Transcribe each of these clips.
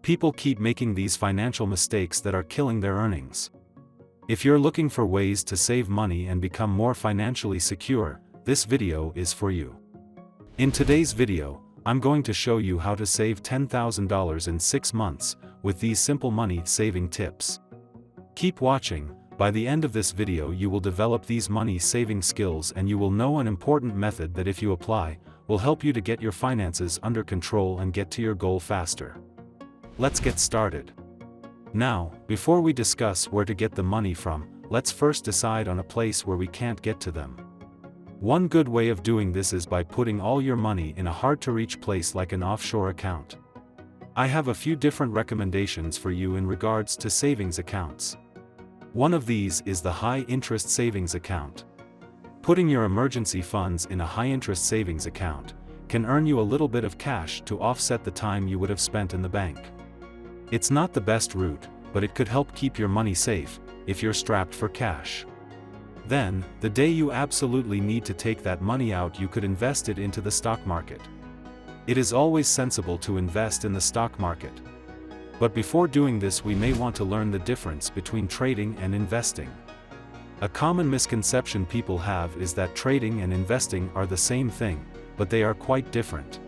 People keep making these financial mistakes that are killing their earnings. If you're looking for ways to save money and become more financially secure, this video is for you. In today's video, I'm going to show you how to save $10,000 in 6 months, with these simple money-saving tips. Keep watching. By the end of this video you will develop these money-saving skills and you will know an important method that if you apply, will help you to get your finances under control and get to your goal faster. Let's get started. Now, before we discuss where to get the money from, let's first decide on a place where we can't get to them. One good way of doing this is by putting all your money in a hard-to-reach place like an offshore account. I have a few different recommendations for you in regards to savings accounts. One of these is the high-interest savings account. Putting your emergency funds in a high-interest savings account can earn you a little bit of cash to offset the time you would have spent in the bank. It's not the best route, but it could help keep your money safe if you're strapped for cash. Then, the day you absolutely need to take that money out, you could invest it into the stock market. It is always sensible to invest in the stock market. But before doing this, we may want to learn the difference between trading and investing. A common misconception people have is that trading and investing are the same thing, but they are quite different.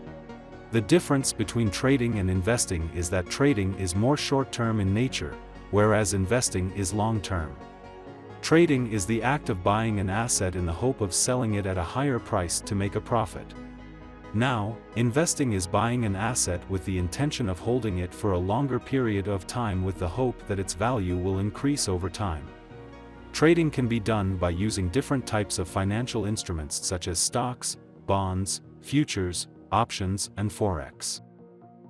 The difference between trading and investing is that trading is more short-term in nature, whereas investing is long-term. Trading is the act of buying an asset in the hope of selling it at a higher price to make a profit. Now, investing is buying an asset with the intention of holding it for a longer period of time with the hope that its value will increase over time. Trading can be done by using different types of financial instruments such as stocks, bonds, futures, options, and forex.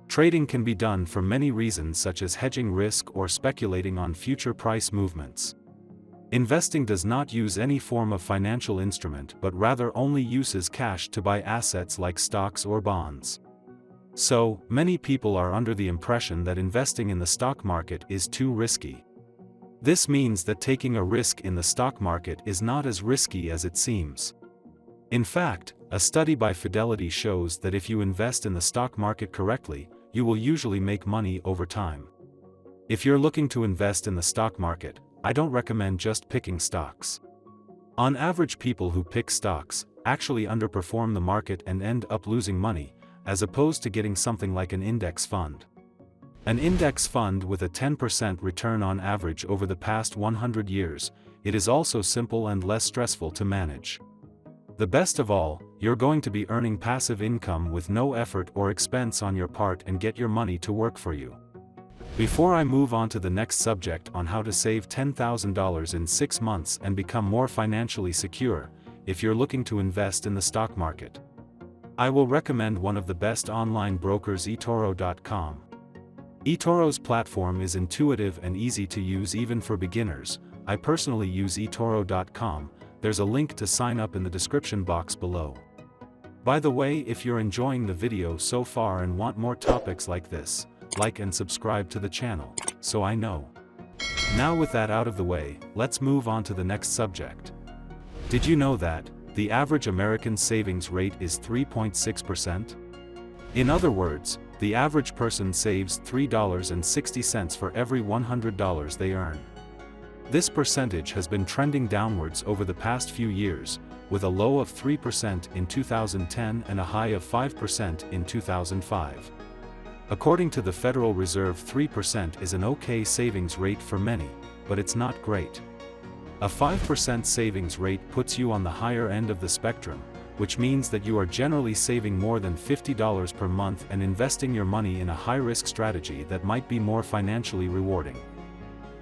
Trading can be done for many reasons such as hedging risk or speculating on future price movements. Investing does not use any form of financial instrument but rather only uses cash to buy assets like stocks or bonds. So, many people are under the impression that investing in the stock market is too risky. This means that taking a risk in the stock market is not as risky as it seems. In fact, a study by Fidelity shows that if you invest in the stock market correctly, you will usually make money over time. If you're looking to invest in the stock market, I don't recommend just picking stocks. On average, people who pick stocks actually underperform the market and end up losing money, as opposed to getting something like an index fund. An index fund with a 10% return on average over the past 100 years, it is also simple and less stressful to manage. The best of all, you're going to be earning passive income with no effort or expense on your part and get your money to work for you. Before I move on to the next subject on how to save $10,000 in 6 months and become more financially secure, if you're looking to invest in the stock market, I will recommend one of the best online brokers, eToro.com. eToro's platform is intuitive and easy to use even for beginners. I personally use eToro.com. There's a link to sign up in the description box below. By the way, if you're enjoying the video so far and want more topics like this, like and subscribe to the channel, so I know. Now with that out of the way, let's move on to the next subject. Did you know that the average American savings rate is 3.6%? In other words, the average person saves $3.60 for every $100 they earn. This percentage has been trending downwards over the past few years, with a low of 3% in 2010 and a high of 5% in 2005. According to the Federal Reserve, 3% is an okay savings rate for many, but it's not great. A 5% savings rate puts you on the higher end of the spectrum, which means that you are generally saving more than $50 per month and investing your money in a high-risk strategy that might be more financially rewarding.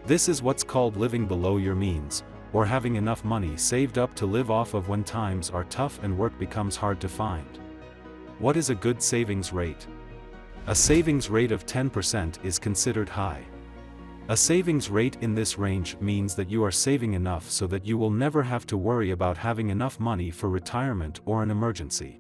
This is what's called living below your means, or having enough money saved up to live off of when times are tough and work becomes hard to find. What is a good savings rate? A savings rate of 10% is considered high. A savings rate in this range means that you are saving enough so that you will never have to worry about having enough money for retirement or an emergency.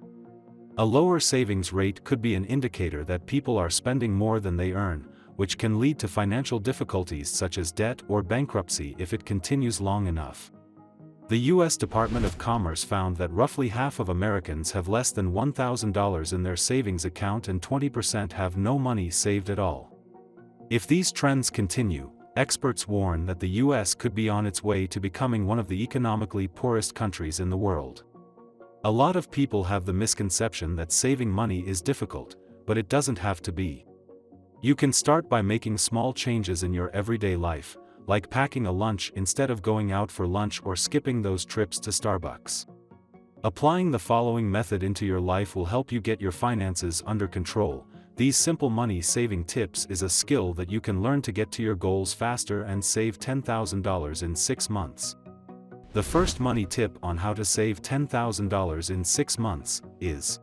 A lower savings rate could be an indicator that people are spending more than they earn, which can lead to financial difficulties such as debt or bankruptcy if it continues long enough. The U.S. Department of Commerce found that roughly half of Americans have less than $1,000 in their savings account and 20% have no money saved at all. If these trends continue, experts warn that the US could be on its way to becoming one of the economically poorest countries in the world. A lot of people have the misconception that saving money is difficult, but it doesn't have to be. You can start by making small changes in your everyday life, like packing a lunch instead of going out for lunch or skipping those trips to Starbucks. Applying the following method into your life will help you get your finances under control. These simple money-saving tips is a skill that you can learn to get to your goals faster and save $10,000 in 6 months. The first money tip on how to save $10,000 in 6 months is: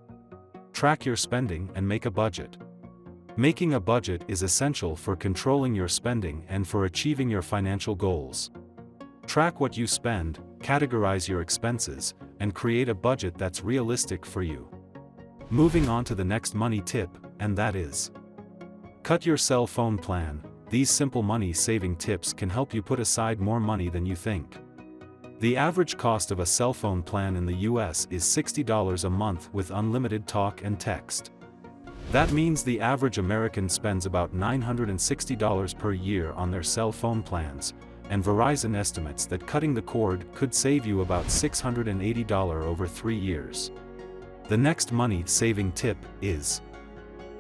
track your spending and make a budget. Making a budget is essential for controlling your spending and for achieving your financial goals. Track what you spend, categorize your expenses, and create a budget that's realistic for you. Moving on to the next money tip, and that is: cut your cell phone plan. These simple money-saving tips can help you put aside more money than you think. The average cost of a cell phone plan in the US is $60 a month with unlimited talk and text. That means the average American spends about $960 per year on their cell phone plans, and Verizon estimates that cutting the cord could save you about $680 over 3 years. The next money-saving tip is: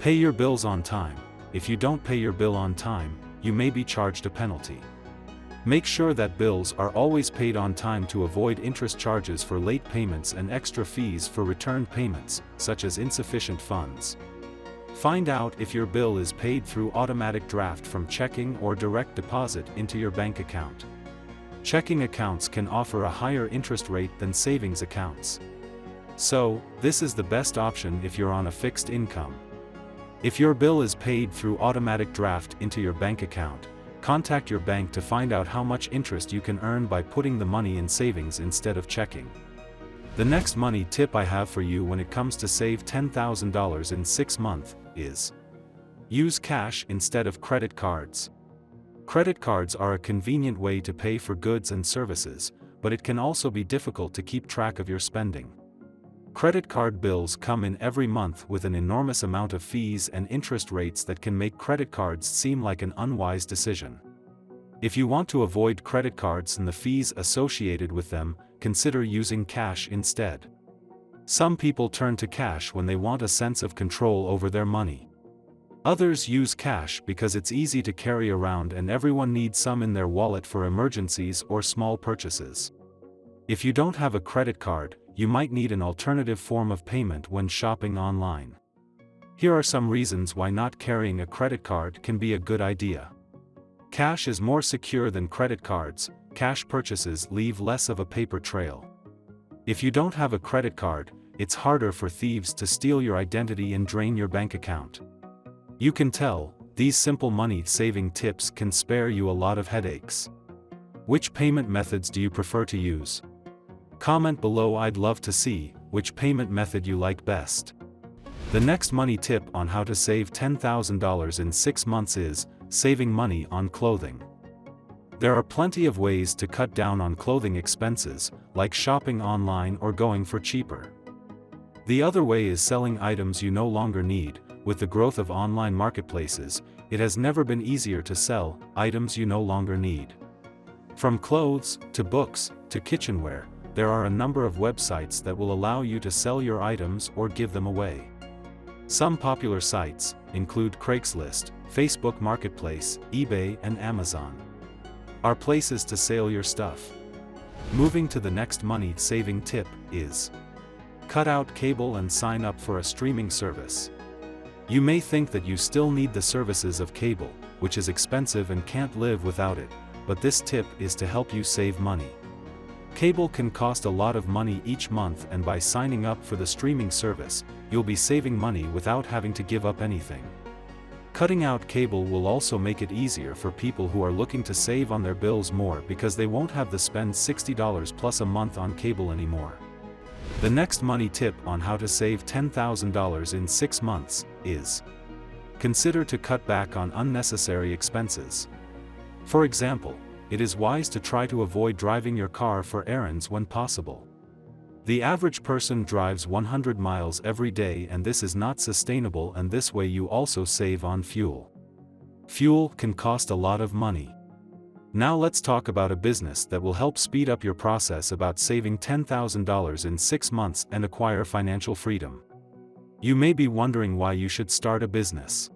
pay your bills on time. If you don't pay your bill on time, you may be charged a penalty. Make sure that bills are always paid on time to avoid interest charges for late payments and extra fees for returned payments, such as insufficient funds. Find out if your bill is paid through automatic draft from checking or direct deposit into your bank account. Checking accounts can offer a higher interest rate than savings accounts. So, this is the best option if you're on a fixed income. If your bill is paid through automatic draft into your bank account, contact your bank to find out how much interest you can earn by putting the money in savings instead of checking. The next money tip I have for you when it comes to save $10,000 in 6 months is: use cash instead of credit cards. Credit cards are a convenient way to pay for goods and services, but it can also be difficult to keep track of your spending. Credit card bills come in every month with an enormous amount of fees and interest rates that can make credit cards seem like an unwise decision. If you want to avoid credit cards and the fees associated with them, consider using cash instead. Some people turn to cash when they want a sense of control over their money. Others use cash because it's easy to carry around and everyone needs some in their wallet for emergencies or small purchases. If you don't have a credit card, you might need an alternative form of payment when shopping online. Here are some reasons why not carrying a credit card can be a good idea. Cash is more secure than credit cards. Cash purchases leave less of a paper trail. If you don't have a credit card, it's harder for thieves to steal your identity and drain your bank account. You can tell, these simple money-saving tips can spare you a lot of headaches. Which payment methods do you prefer to use? Comment below. I'd love to see which payment method you like best. The next money tip on how to save $10,000 in 6 months is: saving money on clothing. There are plenty of ways to cut down on clothing expenses, like shopping online or going for cheaper. The other way is selling items you no longer need. With the growth of online marketplaces, it has never been easier to sell items you no longer need. From clothes, to books, to kitchenware, there are a number of websites that will allow you to sell your items or give them away. Some popular sites include Craigslist, Facebook Marketplace, eBay, and Amazon. Are places to sell your stuff. Moving to the next money-saving tip is: cut out cable and sign up for a streaming service. You may think that you still need the services of cable, which is expensive and can't live without it, but this tip is to help you save money. Cable can cost a lot of money each month, and by signing up for the streaming service, you'll be saving money without having to give up anything. Cutting out cable will also make it easier for people who are looking to save on their bills more, because they won't have to spend $60 plus a month on cable anymore. The next money tip on how to save $10,000 in 6 months is: consider to cut back on unnecessary expenses. For example, it is wise to try to avoid driving your car for errands when possible. The average person drives 100 miles every day, and this is not sustainable, and this way you also save on fuel. Fuel can cost a lot of money. Now let's talk about a business that will help speed up your process about saving $10,000 in 6 months and acquire financial freedom. You may be wondering why you should start a business.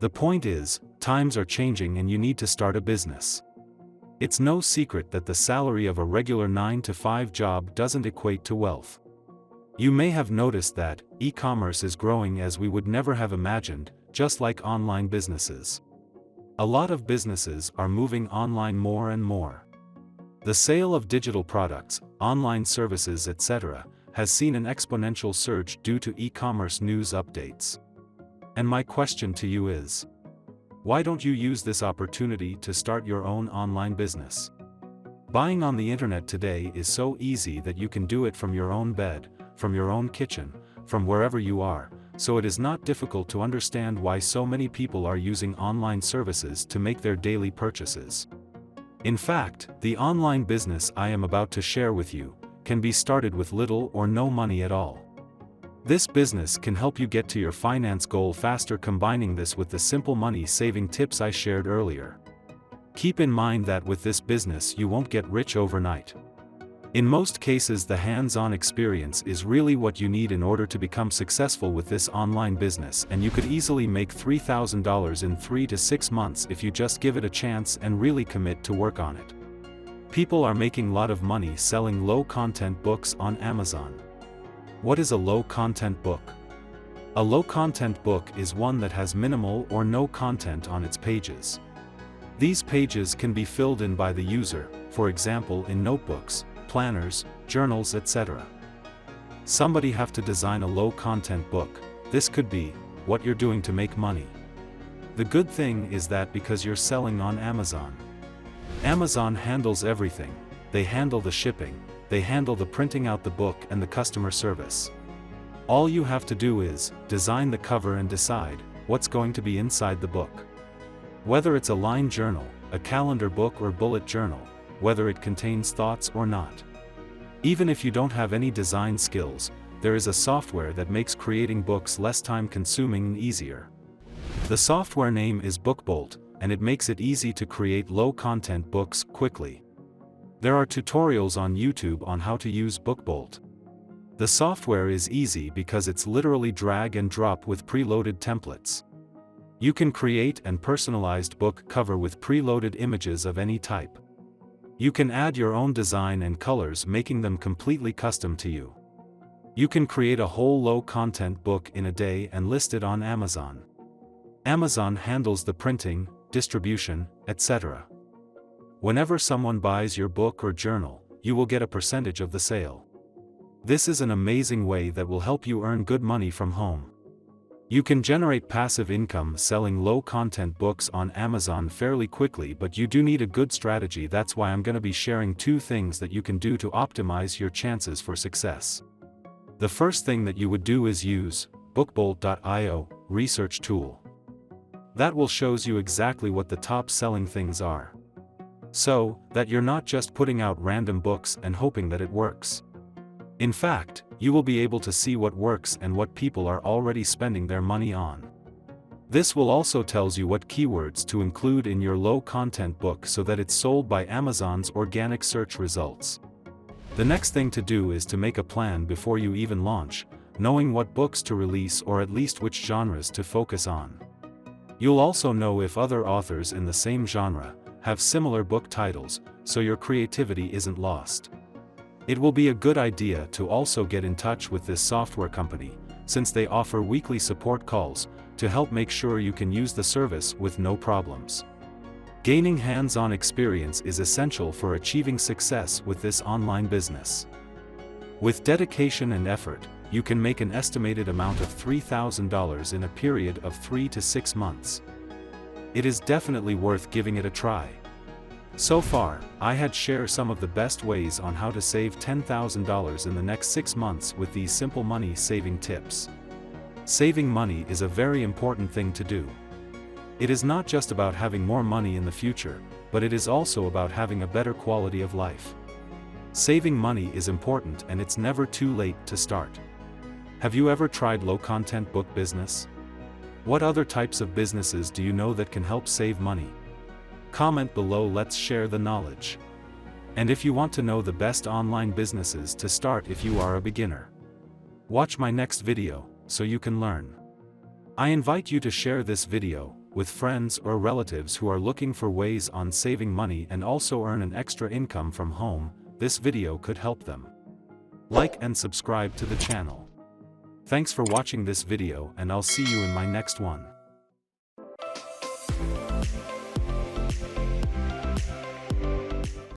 The point is, times are changing and you need to start a business. It's no secret that the salary of a regular 9-to-5 job doesn't equate to wealth. You may have noticed that e-commerce is growing as we would never have imagined, just like online businesses. A lot of businesses are moving online more and more. The sale of digital products, online services, etc., has seen an exponential surge due to e-commerce news updates. And my question to you is, why don't you use this opportunity to start your own online business? Buying on the internet today is so easy that you can do it from your own bed, from your own kitchen, from wherever you are, so it is not difficult to understand why so many people are using online services to make their daily purchases. In fact, the online business I am about to share with you can be started with little or no money at all. This business can help you get to your finance goal faster, combining this with the simple money-saving tips I shared earlier. Keep in mind that with this business you won't get rich overnight. In most cases, the hands-on experience is really what you need in order to become successful with this online business, and you could easily make $3,000 in 3 to 6 months if you just give it a chance and really commit to work on it. People are making a lot of money selling low-content books on Amazon. What is a low-content book? A low-content book is one that has minimal or no content on its pages. These pages can be filled in by the user, for example in notebooks, planners, journals, etc. Somebody have to design a low-content book. This could be what you're doing to make money. The good thing is that because you're selling on Amazon, Amazon handles everything. They handle the shipping, they handle the printing out the book and the customer service. All you have to do is design the cover and decide what's going to be inside the book. Whether it's a line journal, a calendar book or bullet journal, whether it contains thoughts or not. Even if you don't have any design skills, there is a software that makes creating books less time-consuming and easier. The software name is BookBolt, and it makes it easy to create low-content books quickly. There are tutorials on YouTube on how to use BookBolt. The software is easy because it's literally drag and drop with preloaded templates. You can create a personalized book cover with preloaded images of any type. You can add your own design and colors, making them completely custom to you. You can create a whole low-content book in a day and list it on Amazon. Amazon handles the printing, distribution, etc. Whenever someone buys your book or journal, you will get a percentage of the sale. This is an amazing way that will help you earn good money from home. You can generate passive income selling low-content books on Amazon fairly quickly, but you do need a good strategy. That's why I'm going to be sharing 2 things that you can do to optimize your chances for success. The first thing that you would do is use BookBolt.io research tool. That will shows you exactly what the top selling things are, so that you're not just putting out random books and hoping that it works. In fact, you will be able to see what works and what people are already spending their money on. This will also tells you what keywords to include in your low-content book so that it's sold by Amazon's organic search results. The next thing to do is to make a plan before you even launch, knowing what books to release or at least which genres to focus on. You'll also know if other authors in the same genre have similar book titles, so your creativity isn't lost. It will be a good idea to also get in touch with this software company, since they offer weekly support calls, to help make sure you can use the service with no problems. Gaining hands-on experience is essential for achieving success with this online business. With dedication and effort, you can make an estimated amount of $3,000 in a period of 3 to 6 months. It is definitely worth giving it a try. So far, I had shared some of the best ways on how to save $10,000 in the next 6 months with these simple money-saving tips. Saving money is a very important thing to do. It is not just about having more money in the future, but it is also about having a better quality of life. Saving money is important, and it's never too late to start. Have you ever tried low-content book business? What other types of businesses do you know that can help save money? Comment below, let's share the knowledge. And if you want to know the best online businesses to start if you are a beginner, watch my next video, so you can learn. I invite you to share this video with friends or relatives who are looking for ways on saving money and also earn an extra income from home. This video could help them. Like and subscribe to the channel. Thanks for watching this video, and I'll see you in my next one.